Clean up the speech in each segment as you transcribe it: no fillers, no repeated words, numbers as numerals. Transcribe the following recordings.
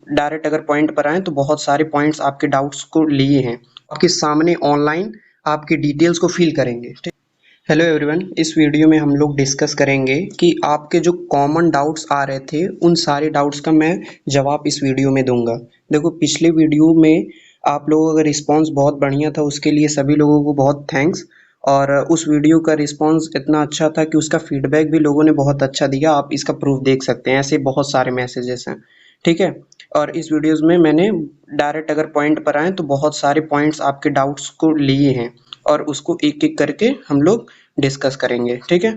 Direct अगर point पर आए तो बहुत सारे पॉइंट्स आपके डाउट्स को लिए हैं, आपके सामने ऑनलाइन आपकी डिटेल्स को फिल करेंगे। ठीक। हेलो एवरीवन, इस वीडियो में हम लोग डिस्कस करेंगे कि आपके जो कॉमन डाउट्स आ रहे थे उन सारे डाउट्स का मैं जवाब इस वीडियो में दूंगा। देखो, पिछले वीडियो में आप लोगों का रिस्पांस बहुत बढ़िया था, उसके लिए सभी लोगों को बहुत थैंक्स। और उस वीडियो का रिस्पांस इतना अच्छा था कि उसका फीडबैक भी लोगों ने बहुत अच्छा दिया। आप इसका प्रूफ देख सकते हैं, ऐसे बहुत सारे मैसेजेस हैं। ठीक है। और इस वीडियोस में मैंने डायरेक्ट अगर पॉइंट पर आए तो बहुत सारे पॉइंट्स आपके डाउट्स को लिए हैं और उसको एक एक करके हम लोग डिस्कस करेंगे। ठीक है।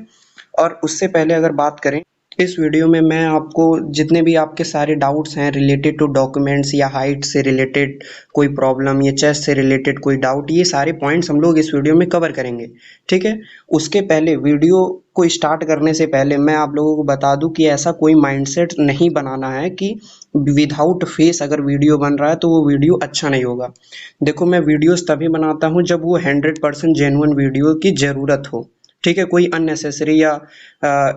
और उससे पहले अगर बात करें, इस वीडियो में मैं आपको जितने भी आपके सारे डाउट्स हैं रिलेटेड टू डॉक्यूमेंट्स या हाइट से रिलेटेड कोई प्रॉब्लम या चेस्ट से रिलेटेड कोई डाउट, ये सारे पॉइंट्स हम लोग इस वीडियो में कवर करेंगे। ठीक है। उसके पहले वीडियो को स्टार्ट करने से पहले मैं आप लोगों को बता दूं कि ऐसा कोई माइंडसेट नहीं बनाना है कि विदाउट फेस अगर वीडियो बन रहा है तो वो वीडियो अच्छा नहीं होगा। देखो, मैं वीडियोस तभी बनाता हूँ जब वो 100% जेन्युइन वीडियो की ज़रूरत हो। ठीक है। कोई अननेसेसरी या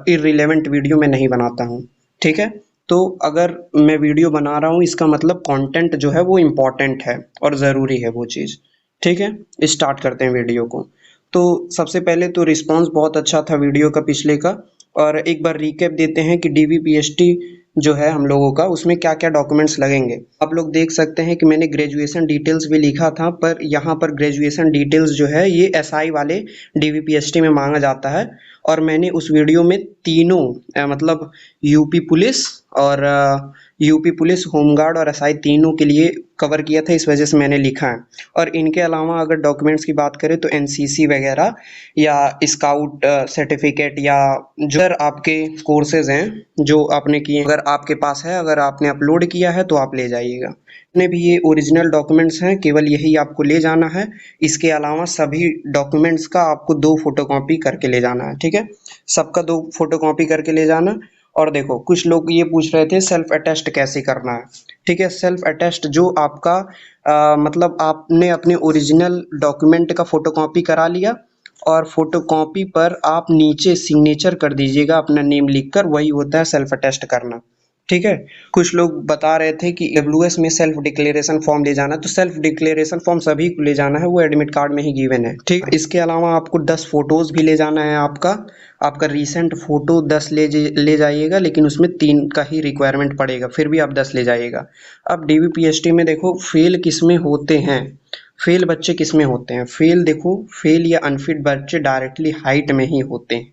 इररिलेवेंट वीडियो मैं नहीं बनाता हूँ। ठीक है। तो अगर मैं वीडियो बना रहा हूँ इसका मतलब कंटेंट जो है वो इम्पोर्टेंट है और ज़रूरी है वो चीज़। ठीक है। स्टार्ट करते हैं वीडियो को। तो सबसे पहले तो रिस्पांस बहुत अच्छा था वीडियो का पिछले का। और एक बार रिकैप देते हैं कि डीवीपीएसटी जो है हम लोगों का, उसमें क्या क्या डॉक्यूमेंट्स लगेंगे। आप लोग देख सकते हैं कि मैंने ग्रेजुएशन डिटेल्स भी लिखा था, पर यहाँ पर ग्रेजुएशन डिटेल्स जो है ये एसआई वाले डीवीपीएसटी में मांगा जाता है। और मैंने उस वीडियो में तीनों मतलब यूपी पुलिस और यूपी पुलिस, होमगार्ड और एसआई तीनों के लिए कवर किया था, इस वजह से मैंने लिखा है। और इनके अलावा अगर डॉक्यूमेंट्स की बात करें तो एनसीसी वगैरह या स्काउट सर्टिफिकेट या जो आपके कोर्सेज हैं जो आपने किए, अगर आपके पास है, अगर आपने अपलोड किया है तो आप ले जाइएगा। जितने भी ये ओरिजिनल डॉक्यूमेंट्स हैं केवल यही आपको ले जाना है। इसके अलावा सभी डॉक्यूमेंट्स का आपको 2 फोटोकॉपी करके ले जाना है। ठीक है। सबका 2 फोटोकॉपी करके ले जाना। और देखो, कुछ लोग ये पूछ रहे थे सेल्फ अटेस्ट कैसे करना है। ठीक है। सेल्फ अटेस्ट जो आपका मतलब आपने अपने ओरिजिनल डॉक्यूमेंट का फोटोकॉपी करा लिया और फोटोकॉपी पर आप नीचे सिग्नेचर कर दीजिएगा अपना नेम लिखकर, वही होता है सेल्फ अटेस्ट करना। ठीक है। कुछ लोग बता रहे थे कि डब्ल्यूएस में सेल्फ डिक्लेरेशन फॉर्म ले जाना, तो सेल्फ डिक्लेरेशन फॉर्म सभी को ले जाना है, वो एडमिट कार्ड में ही गिवन है। ठीक। इसके अलावा आपको 10 फोटोज भी ले जाना है। आपका रीसेंट फोटो 10 ले जाइएगा, लेकिन उसमें 3 का ही रिक्वायरमेंट पड़ेगा, फिर भी आप 10 ले जाइएगा। अब डीवीपीएसटी में देखो फेल किसमें होते हैं, फेल बच्चे किसमें होते हैं। फेल देखो, फेल या अनफिट बच्चे डायरेक्टली हाइट में ही होते हैं,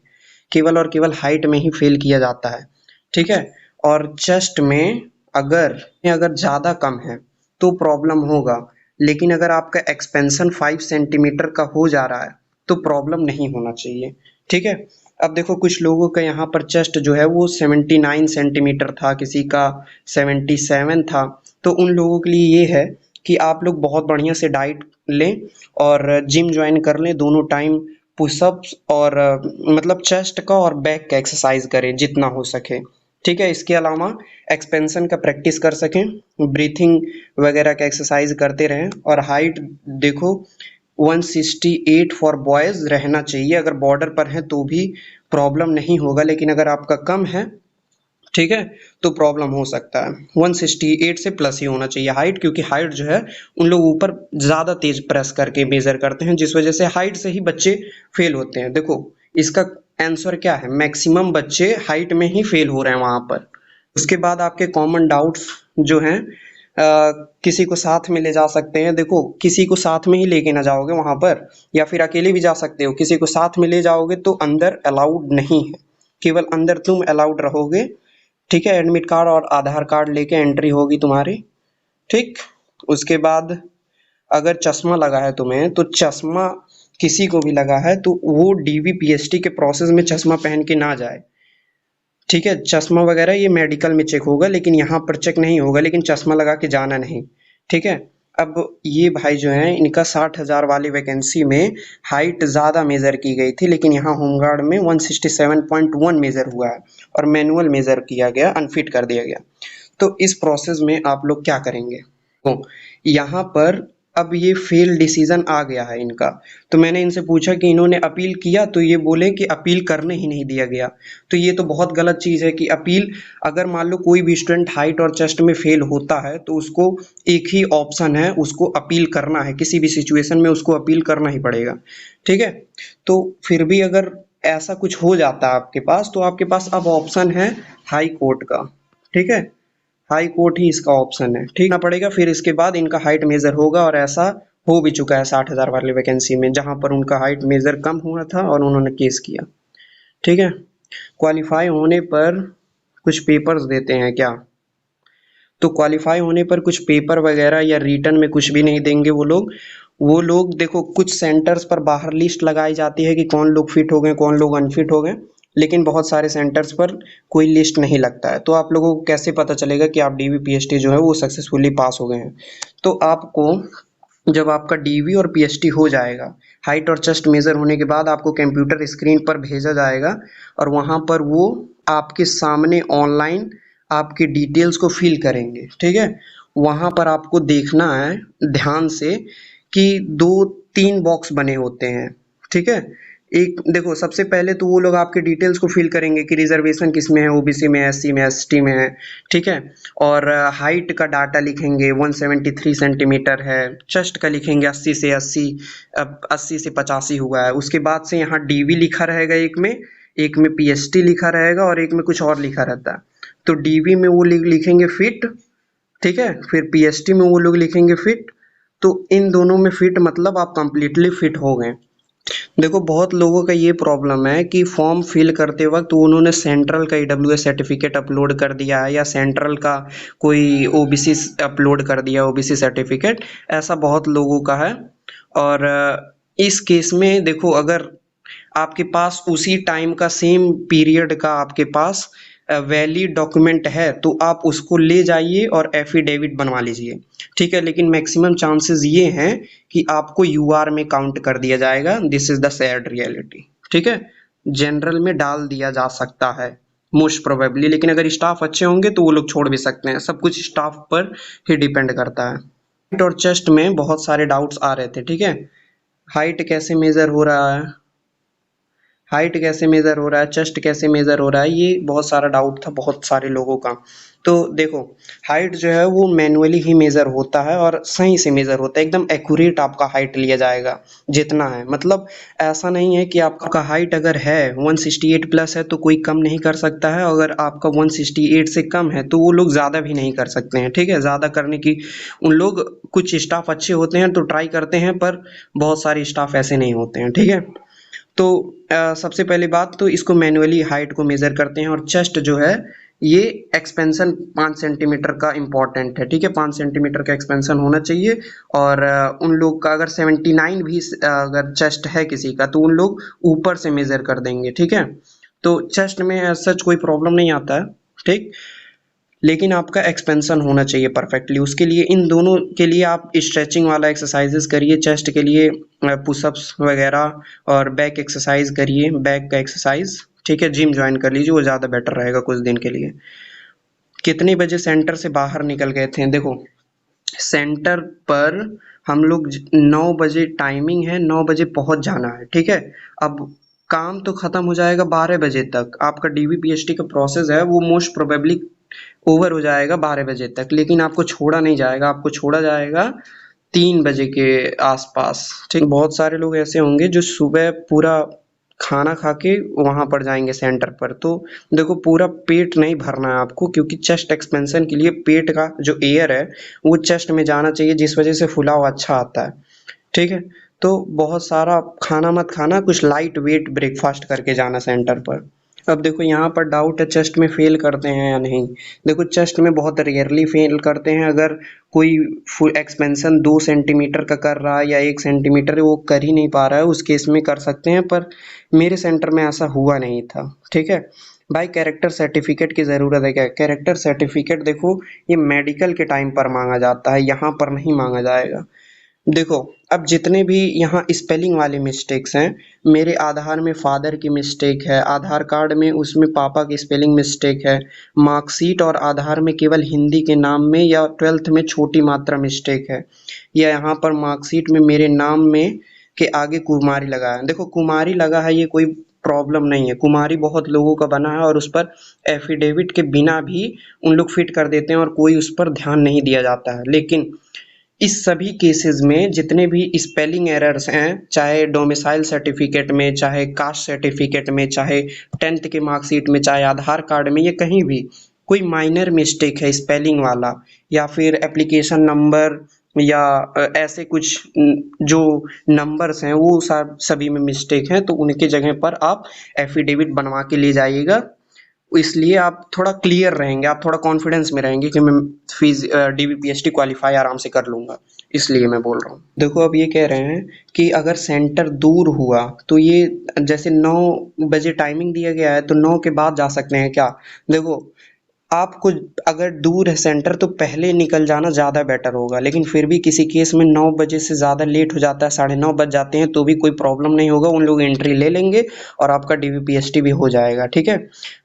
केवल और केवल हाइट में ही फेल किया जाता है। ठीक है। और चेस्ट में अगर अगर ज़्यादा कम है तो प्रॉब्लम होगा, लेकिन अगर आपका एक्सपेंशन 5 सेंटीमीटर का हो जा रहा है तो प्रॉब्लम नहीं होना चाहिए। ठीक है। अब देखो, कुछ लोगों का यहाँ पर चेस्ट जो है वो 79 सेंटीमीटर था, किसी का 77 था। तो उन लोगों के लिए ये है कि आप लोग बहुत बढ़िया से डाइट लें और जिम ज्वाइन कर लें, दोनों टाइम पुशअप्स और मतलब चेस्ट का और बैक का एक्सरसाइज करें जितना हो सके। ठीक है। इसके अलावा एक्सपेंशन का प्रैक्टिस कर सकें, ब्रीथिंग वगैरह का एक्सरसाइज करते रहें। और हाइट देखो 168 फॉर बॉयज रहना चाहिए, अगर बॉर्डर पर है तो भी प्रॉब्लम नहीं होगा, लेकिन अगर आपका कम है, ठीक है, तो प्रॉब्लम हो सकता है। 168 से प्लस ही होना चाहिए हाइट, क्योंकि हाइट जो है उन लोग ऊपर ज़्यादा तेज प्रेस करके मेजर करते हैं, जिस वजह से हाइट से ही बच्चे फेल होते हैं। देखो, इसका आंसर क्या है, मैक्सिमम बच्चे हाइट में ही फेल हो रहे हैं वहां पर। उसके बाद आपके कॉमन डाउट्स जो हैं, किसी को साथ में ले जा सकते हैं। देखो, किसी को साथ में ही लेके ना जाओगे वहां पर, या फिर अकेले भी जा सकते हो। किसी को साथ में ले जाओगे तो अंदर अलाउड नहीं है, केवल अंदर तुम अलाउड रहोगे। ठीक है। एडमिट कार्ड और आधार कार्ड लेके एंट्री होगी तुम्हारी। ठीक। उसके बाद अगर चश्मा लगा है तुम्हें, तो चश्मा किसी को भी लगा है तो वो डीवीपीएसटी के प्रोसेस में चश्मा पहन के ना जाए। ठीक है। चश्मा वगैरह ये मेडिकल में चेक होगा, लेकिन यहाँ पर चेक नहीं होगा, लेकिन चश्मा लगा के जाना नहीं। ठीक है। अब ये भाई जो हैं इनका 60,000 वाली वैकेंसी में हाइट ज़्यादा मेज़र की गई थी, लेकिन यहाँ होमगार्ड में 167.1 मेज़र हुआ है और मैनुअल मेज़र किया गया, अनफिट कर दिया गया। तो इस प्रोसेस में आप लोग क्या करेंगे, तो यहाँ पर अब ये फेल डिसीजन आ गया है इनका। तो मैंने इनसे पूछा कि इन्होंने अपील किया, तो ये बोले कि अपील करने ही नहीं दिया गया। तो ये तो बहुत गलत चीज़ है कि अपील, अगर मान लो कोई भी स्टूडेंट हाइट और चेस्ट में फेल होता है तो उसको एक ही ऑप्शन है, उसको अपील करना है। किसी भी सिचुएशन में उसको अपील करना ही पड़ेगा, ठीक है। तो फिर भी अगर ऐसा कुछ हो जाता है आपके पास, तो आपके पास अब ऑप्शन है हाई कोर्ट का, ठीक है। हाई कोर्ट ही इसका ऑप्शन है, ठीक ना पड़ेगा। फिर इसके बाद इनका हाइट मेजर होगा, और ऐसा हो भी चुका है 60,000 वाली वैकेंसी में, जहां पर उनका हाइट मेजर कम हुआ था और उन्होंने केस किया, ठीक है। क्वालिफाई होने पर कुछ पेपर्स देते हैं क्या? तो क्वालिफाई होने पर कुछ पेपर वगैरह या रिटर्न में कुछ भी नहीं देंगे वो लोग देखो, कुछ सेंटर्स पर बाहर लिस्ट लगाई जाती है कि कौन लोग फिट हो गए, कौन लोग अनफिट हो गए, लेकिन बहुत सारे सेंटर्स पर कोई लिस्ट नहीं लगता है। तो आप लोगों को कैसे पता चलेगा कि आप डीवी पीएचडी जो है वो सक्सेसफुली पास हो गए हैं? तो आपको, जब आपका डीवी और पीएचडी हो जाएगा, हाइट और चेस्ट मेजर होने के बाद आपको कंप्यूटर स्क्रीन पर भेजा जाएगा, और वहां पर वो आपके सामने ऑनलाइन आपकी डिटेल्स को फिल करेंगे, ठीक है। वहां पर आपको देखना है ध्यान से कि दो तीन बॉक्स बने होते हैं, ठीक है। एक देखो, सबसे पहले तो वो लोग आपके डिटेल्स को फिल करेंगे कि रिजर्वेशन किस में है, ओबीसी में, एससी में, एसटी में है, ठीक है। और हाइट का डाटा लिखेंगे 173 सेंटीमीटर है, चेस्ट का लिखेंगे 80 से 80, 80 से 85 हुआ है। उसके बाद से यहाँ डीवी लिखा रहेगा, एक में पीएचडी लिखा रहेगा और एक में कुछ और लिखा रहता है। तो डीवी में वो लिखेंगे फिट, ठीक है। फिर पीएचडी में वो लोग लिखेंगे फिट। तो इन दोनों में फिट मतलब आप कंप्लीटली फिट हो गए। देखो, बहुत लोगों का ये प्रॉब्लम है कि फॉर्म फिल करते वक्त उन्होंने सेंट्रल का ईडब्ल्यूएस सर्टिफिकेट अपलोड कर दिया है, या सेंट्रल का कोई ओबीसी अपलोड कर दिया, ओबीसी सर्टिफिकेट। ऐसा बहुत लोगों का है। और इस केस में देखो, अगर आपके पास उसी टाइम का, सेम पीरियड का आपके पास वैलिड डॉक्यूमेंट है, तो आप उसको ले जाइए और एफिडेविट बनवा लीजिए, ठीक है। लेकिन मैक्सिमम चांसेस ये हैं कि आपको यूआर में काउंट कर दिया जाएगा। This is the sad reality, ठीक है। जनरल में डाल दिया जा सकता है मोस्ट प्रोबेबली, लेकिन अगर स्टाफ अच्छे होंगे तो वो लोग छोड़ भी सकते हैं। सब कुछ स्टाफ पर ही डिपेंड करता है। हाइट और चेस्ट में बहुत सारे डाउट्स आ रहे थे, ठीक है। हाइट कैसे मेजर हो रहा है, हाइट कैसे मेजर हो रहा है, चेस्ट कैसे मेजर हो रहा है, ये बहुत सारा डाउट था बहुत सारे लोगों का। तो देखो, हाइट जो है वो मैन्युअली ही मेजर होता है, और सही से मेजर होता है, एकदम एक्यूरेट आपका हाइट लिया जाएगा जितना है। मतलब ऐसा नहीं है कि आपका हाइट अगर है 168 प्लस है तो कोई कम नहीं कर सकता है, अगर आपका 168 से कम है तो वो लोग ज़्यादा भी नहीं कर सकते हैं, ठीक है। ज़्यादा करने की उन लोग, कुछ स्टाफ अच्छे होते हैं तो ट्राई करते हैं, पर बहुत सारे स्टाफ ऐसे नहीं होते हैं, ठीक है। तो सबसे पहली बात तो इसको मैन्युअली हाइट को मेजर करते हैं। और चेस्ट जो है, ये एक्सपेंशन 5 सेंटीमीटर का इम्पोर्टेंट है, ठीक है। 5 सेंटीमीटर का एक्सपेंशन होना चाहिए। और उन लोग का अगर 79 भी अगर चेस्ट है किसी का, तो उन लोग ऊपर से मेजर कर देंगे, ठीक है। तो चेस्ट में सच कोई प्रॉब्लम नहीं आता है, ठीक। लेकिन आपका एक्सपेंशन होना चाहिए परफेक्टली। उसके लिए इन दोनों के लिए आप स्ट्रेचिंग वाला एक्सरसाइजेस करिए। चेस्ट के लिए पुशअप्स वगैरह, और बैक एक्सरसाइज करिए, बैक का एक्सरसाइज, ठीक है। जिम ज्वाइन कर लीजिए, वो ज़्यादा बेटर रहेगा कुछ दिन के लिए। कितने बजे सेंटर से बाहर निकल गए थे? देखो, सेंटर पर हम लोग 9 बजे टाइमिंग है, 9 बजे पहुंच जाना है, ठीक है। अब काम तो खत्म हो जाएगा 12 बजे तक। आपका डीवी पीएचडी का प्रोसेस है वो मोस्ट प्रोबेबली ओवर हो जाएगा 12 बजे तक, लेकिन आपको छोड़ा नहीं जाएगा, आपको छोड़ा जाएगा 3 बजे के आसपास, ठीक। बहुत सारे लोग ऐसे होंगे जो सुबह पूरा खाना खा के वहां पर जाएंगे सेंटर पर। तो देखो, पूरा पेट नहीं भरना है आपको, क्योंकि चेस्ट एक्सपेंशन के लिए पेट का जो एयर है वो चेस्ट में जाना चाहिए, जिस वजह से फुलाव अच्छा आता है, ठीक है। तो बहुत सारा खाना मत खाना, कुछ लाइट वेट ब्रेकफास्ट करके जाना सेंटर पर। अब देखो, यहाँ पर डाउट है चेस्ट में फेल करते हैं या नहीं। देखो, चेस्ट में बहुत रेयरली फेल करते हैं। अगर कोई फुल एक्सपेंशन 2 सेंटीमीटर का कर रहा है या 1 सेंटीमीटर वो कर ही नहीं पा रहा है, उस केस में कर सकते हैं, पर मेरे सेंटर में ऐसा हुआ नहीं था, ठीक है। भाई, कैरेक्टर सर्टिफिकेट की ज़रूरत है क्या? कैरेक्टर सर्टिफिकेट देखो, ये मेडिकल के टाइम पर मांगा जाता है, यहाँ पर नहीं मांगा जाएगा। देखो, अब जितने भी यहाँ स्पेलिंग वाले मिस्टेक्स हैं, मेरे आधार में फादर की मिस्टेक है, आधार कार्ड में उसमें पापा की स्पेलिंग मिस्टेक है, मार्कशीट और आधार में केवल हिंदी के नाम में या 12th में छोटी मात्रा मिस्टेक है, या यहाँ पर मार्कशीट में मेरे नाम में के आगे कुमारी लगा है। देखो, कुमारी लगा है, ये कोई प्रॉब्लम नहीं है, कुमारी बहुत लोगों का बना है और उस पर एफिडेविट के बिना भी उन लोग फिट कर देते हैं और कोई उस पर ध्यान नहीं दिया जाता है। लेकिन इस सभी केसेस में जितने भी स्पेलिंग एरर्स हैं, चाहे डोमिसाइल सर्टिफिकेट में, चाहे कास्ट सर्टिफिकेट में, चाहे 10th के मार्कशीट में, चाहे आधार कार्ड में, ये कहीं भी कोई माइनर मिस्टेक है स्पेलिंग वाला, या फिर एप्लीकेशन नंबर, या ऐसे कुछ जो नंबर्स हैं वो सब सभी में मिस्टेक हैं, तो उनके जगह पर आप एफिडेविट बनवा के ले जाइएगा। इसलिए आप थोड़ा क्लियर रहेंगे, आप थोड़ा कॉन्फिडेंस में रहेंगे कि मैं फीस डीबीपीएसटी क्वालिफाई आराम से कर लूँगा, इसलिए मैं बोल रहा हूँ। देखो, अब ये कह रहे हैं कि अगर सेंटर दूर हुआ तो ये जैसे 9 बजे टाइमिंग दिया गया है, तो 9 के बाद जा सकते हैं क्या? देखो, आपको अगर दूर है सेंटर तो पहले निकल जाना ज़्यादा बेटर होगा, लेकिन फिर भी किसी केस में 9 बजे से ज़्यादा लेट हो जाता है, 9:30 बज जाते हैं, तो भी कोई प्रॉब्लम नहीं होगा, उन लोग एंट्री ले लेंगे और आपका डीवीपीएसटी भी हो जाएगा, ठीक है।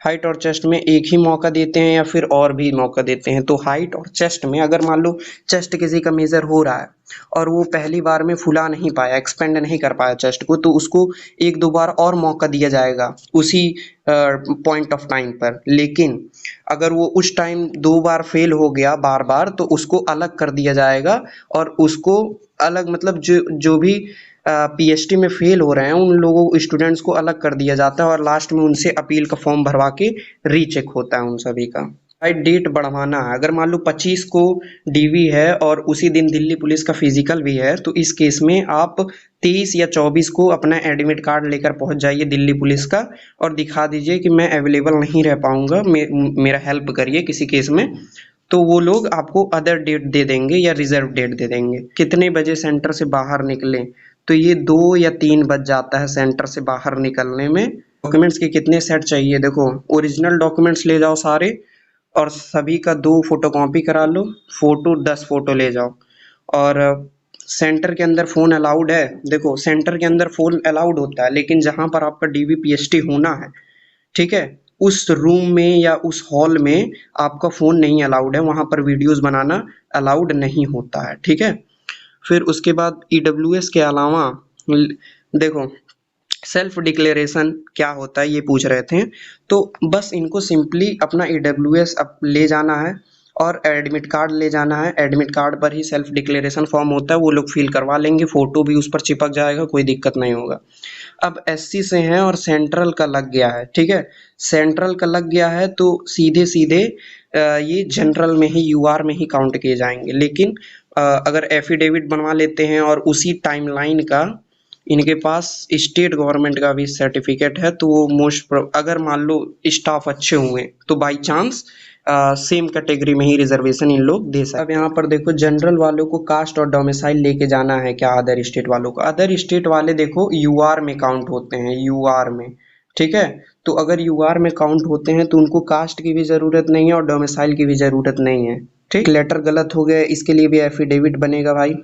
हाइट और चेस्ट में एक ही मौका देते हैं या फिर और भी मौका देते हैं? तो हाइट और चेस्ट में अगर मान लो चेस्ट किसी का मेजर हो रहा है और वो पहली बार में फुला नहीं पाया, एक्सपेंड नहीं कर पाया चेस्ट को, तो उसको एक दो बार और मौका दिया जाएगा उसी पॉइंट ऑफ टाइम पर। लेकिन अगर वो उस टाइम 2 बार फेल हो गया बार बार, तो उसको अलग कर दिया जाएगा और उसको अलग, मतलब जो जो भी पीएचडी में फेल हो रहे हैं उन लोगों स्टूडेंट्स को अलग कर दिया जाता है और लास्ट में उनसे अपील का फॉर्म भरवा के रीचेक होता है उन सभी का। भाई, डेट बढ़वाना है, अगर मान लो 25 को डीवी है और उसी दिन दिल्ली पुलिस का फिजिकल भी है, तो इस केस में आप 23 या 24 को अपना एडमिट कार्ड लेकर पहुंच जाइए दिल्ली पुलिस का और दिखा दीजिए कि मैं अवेलेबल नहीं रह पाऊंगा, मेरा हेल्प करिए किसी केस में। तो वो लोग आपको अदर डेट दे देंगे या रिजर्व डेट दे देंगे। कितने बजे सेंटर से बाहर निकलें? तो ये 2 या 3 बज जाता है सेंटर से बाहर निकलने में। डॉक्यूमेंट्स के कितने सेट चाहिए? देखो, ओरिजिनल डॉक्यूमेंट्स ले जाओ सारे और सभी का 2 फोटोकॉपी करा लो, फोटो 10 फोटो ले जाओ। और सेंटर के अंदर फ़ोन अलाउड है? देखो, सेंटर के अंदर फ़ोन अलाउड होता है, लेकिन जहाँ पर आपका डीवीपीएसटी होना है, ठीक है, उस रूम में या उस हॉल में आपका फ़ोन नहीं अलाउड है, वहाँ पर वीडियोस बनाना अलाउड नहीं होता है, ठीक है। फिर उसके बाद ईडब्ल्यूएस के अलावा देखो, सेल्फ डिक्लेरेशन क्या होता है ये पूछ रहे थे, तो बस इनको सिंपली अपना ईडब्ल्यूएस ले जाना है और एडमिट कार्ड ले जाना है। एडमिट कार्ड पर ही सेल्फ डिक्लेरेशन फॉर्म होता है, वो लोग फिल करवा लेंगे, फोटो भी उस पर चिपक जाएगा, कोई दिक्कत नहीं होगा। अब एससी से हैं और सेंट्रल का लग गया है, ठीक है, सेंट्रल का लग गया है तो सीधे सीधे ये जनरल में ही, यूआर में ही काउंट किए जाएंगे। लेकिन अगर एफिडेविट बनवा लेते हैं और उसी टाइमलाइन का इनके पास स्टेट गवर्नमेंट का भी सर्टिफिकेट है, तो वो अगर मान लो स्टाफ अच्छे हुए तो बाय चांस सेम कैटेगरी में ही रिजर्वेशन इन लोग दे सकते। अब यहाँ पर देखो, जनरल वालों को कास्ट और डोमिसाइल लेके जाना है क्या अदर स्टेट वालों को? अदर स्टेट वाले देखो यूआर में काउंट होते हैं, यूआर में, ठीक है। तो अगर यूआर में काउंट होते हैं तो उनको कास्ट की भी जरूरत नहीं है और डोमिसाइल की भी जरूरत नहीं है, ठीक। लेटर गलत हो गया, इसके लिए भी एफिडेविट बनेगा भाई।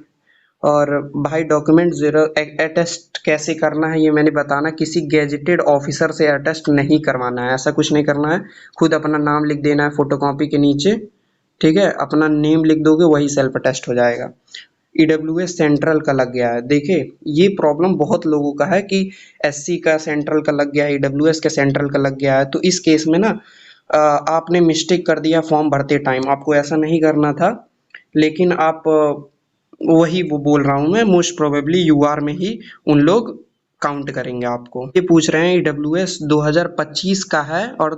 और भाई, डॉक्यूमेंट जीरो अटेस्ट कैसे करना है ये मैंने बताना, किसी गेजेटेड ऑफिसर से अटेस्ट नहीं करवाना है, ऐसा कुछ नहीं करना है, खुद अपना नाम लिख देना है फोटोकॉपी के नीचे, ठीक है, अपना नेम लिख दोगे वही सेल्फ अटेस्ट हो जाएगा। ईडब्ल्यूएस सेंट्रल का लग गया है, देखिए ये प्रॉब्लम बहुत लोगों का है कि एससी का सेंट्रल का लग गया है, ईडब्ल्यूएस का सेंट्रल का लग गया है, तो इस केस में ना आपने मिस्टेक कर दिया फॉर्म भरते टाइम, आपको ऐसा नहीं करना था, लेकिन आप वही वो बोल रहा हूँ मैं, मोस्ट प्रोबेबली यूआर में ही उन लोग काउंट करेंगे आपको। ये पूछ रहे हैं ईडब्ल्यूएस 2025 का है और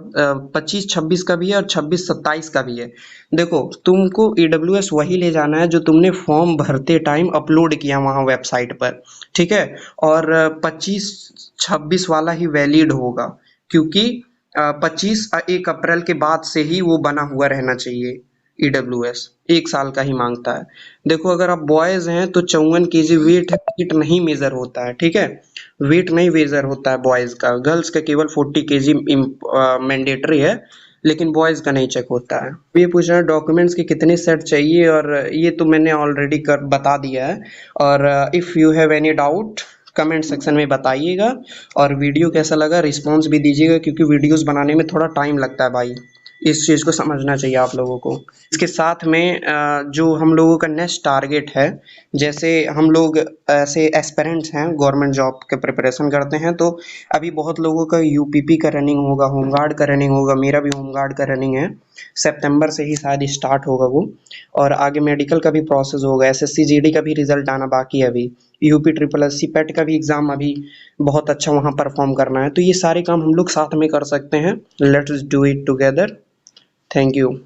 25-26 का भी है और 26-27 का भी है। देखो, तुमको ईडब्ल्यूएस वही ले जाना है जो तुमने फॉर्म भरते टाइम अपलोड किया वहाँ वेबसाइट पर, ठीक है, और 25-26 वाला ही वैलिड होगा, क्योंकि 1 अप्रैल के बाद से ही वो बना हुआ रहना चाहिए। ईडब्ल्यूएस 1 साल का ही मांगता है। देखो, अगर आप बॉयज हैं तो 54 केजी वेट है, वेट नहीं मेजर होता है, ठीक है, वेट नहीं मेजर होता है बॉयज का, गर्ल्स का केवल 40 केजी मैंडेटरी है, लेकिन बॉयज़ का नहीं चेक होता है। ये पूछ रहा है डॉक्यूमेंट्स के कितने सेट चाहिए, और ये तो मैंने ऑलरेडी कर बता दिया है। और if you have any doubt comment section में बताइएगा, और वीडियो कैसा लगा रिस्पॉन्स भी दीजिएगा, क्योंकि वीडियोस बनाने में थोड़ा टाइम लगता है भाई, इस चीज़ को समझना चाहिए आप लोगों को। इसके साथ में जो हम लोगों का नेक्स्ट टारगेट है, जैसे हम लोग ऐसे एस्पिरेंट्स हैं, गवर्नमेंट जॉब के प्रिपरेशन करते हैं, तो अभी बहुत लोगों का यूपीपी का रनिंग होगा, होमगार्ड का रनिंग होगा, मेरा भी होमगार्ड का रनिंग है। सितंबर से ही शायद स्टार्ट होगा वो, और आगे मेडिकल का भी प्रोसेस होगा, एसएससी जीडी का भी रिजल्ट आना बाकी है अभी, यूपी ट्रिपल एससी पेट का भी एग्ज़ाम अभी बहुत अच्छा वहाँ परफॉर्म करना है। तो ये सारे काम हम लोग साथ में कर सकते हैं। Let's do it together. Thank you.